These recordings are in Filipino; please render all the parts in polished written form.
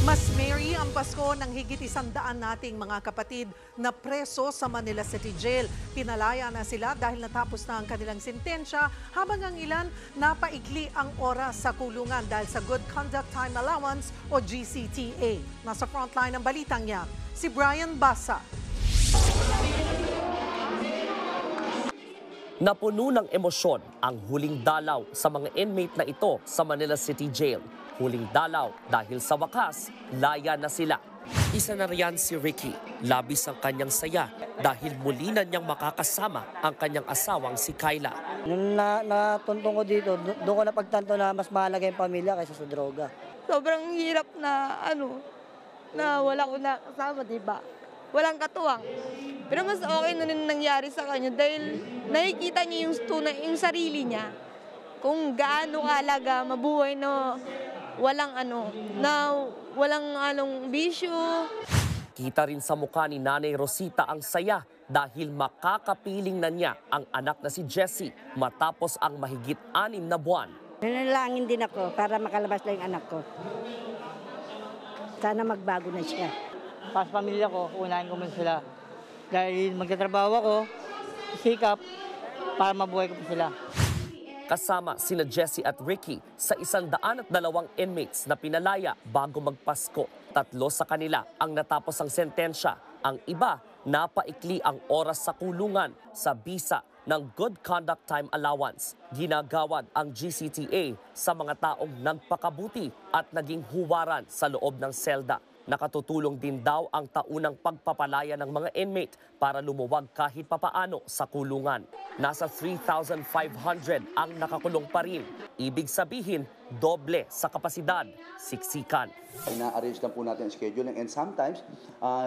Mas merry ang Pasko ng higit 100 nating mga kapatid na preso sa Manila City Jail. Pinalaya na sila dahil natapos na ang kanilang sentensya, habang ang ilan napaikli ang oras sa kulungan dahil sa Good Conduct Time Allowance o GCTA. Nasa frontline ng balitang yan, si Brian Basa. Napuno ng emosyon ang huling dalaw sa mga inmate na ito sa Manila City Jail. Huling dalaw dahil sa wakas, laya na sila. Isa na riyan si Ricky. Labis ang kanyang saya dahil muli na niyang makakasama ang kanyang asawang si Kyla. Nung natuntong ko dito, doon ko napagtanto na mas mahalaga yung pamilya kaysa sa droga. Sobrang hirap na na wala ko na kasama, diba? Walang katuwang. Pero mas okay na rin nangyari sa kanya dahil nakikita niya yung sarili niya. Kung gaano kahalaga mabuhay na walang bisyo. Kita rin sa mukha ni Nanay Rosita ang saya dahil makakapiling na niya ang anak na si Jessie matapos ang mahigit 6 na buwan. Nanalangin din ako para makalabas lang yung anak ko. Sana magbago na siya. Para sa pamilya ko, unahin ko muna sila. Dahil magtatrabaho ako, sikap, para mabuhay ko pa sila. Kasama sina Jessie at Ricky sa 102 inmates na pinalaya bago magpasko. 3 sa kanila ang natapos ang sentensya. Ang iba, napaikli ang oras sa kulungan sa bisa ng Good Conduct Time Allowance. Ginagawad ang GCTA sa mga taong nagpakabuti at naging huwaran sa loob ng selda. Nakatutulong din daw ang taunang pagpapalaya ng mga inmate para lumuwag kahit papaano sa kulungan. Nasa 3,500 ang nakakulong pa rin. Ibig sabihin, doble sa kapasidad, siksikan. Ina-arrange lang po natin ang scheduling and sometimes,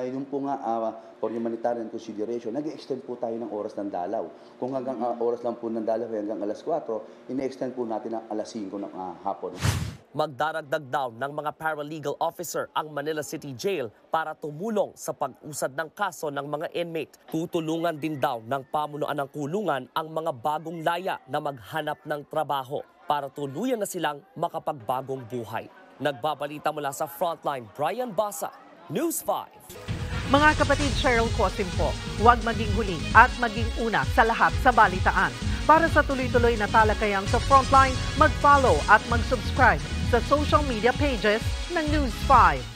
yung po nga, for humanitarian consideration, nag-extend po tayo ng oras ng dalaw. Kung hanggang oras lang po ng dalaw hanggang alas 4, ina-extend po natin ng alas 5 ng hapon. Magdaragdag daw ng mga paralegal officer ang Manila City Jail para tumulong sa pag-usad ng kaso ng mga inmate. Tutulungan din daw ng pamunuan ng kulungan ang mga bagong laya na maghanap ng trabaho para tuluyan na silang makapagbagong buhay. Nagbabalita mula sa Frontline, Brian Basa, News 5. Mga kapatid, Cheryl Cosim po, huwag maging huli at maging una sa lahat sa balitaan. Para sa tuloy-tuloy na talakayang sa Frontline, mag-follow at mag-subscribe sa social media pages ng News 5.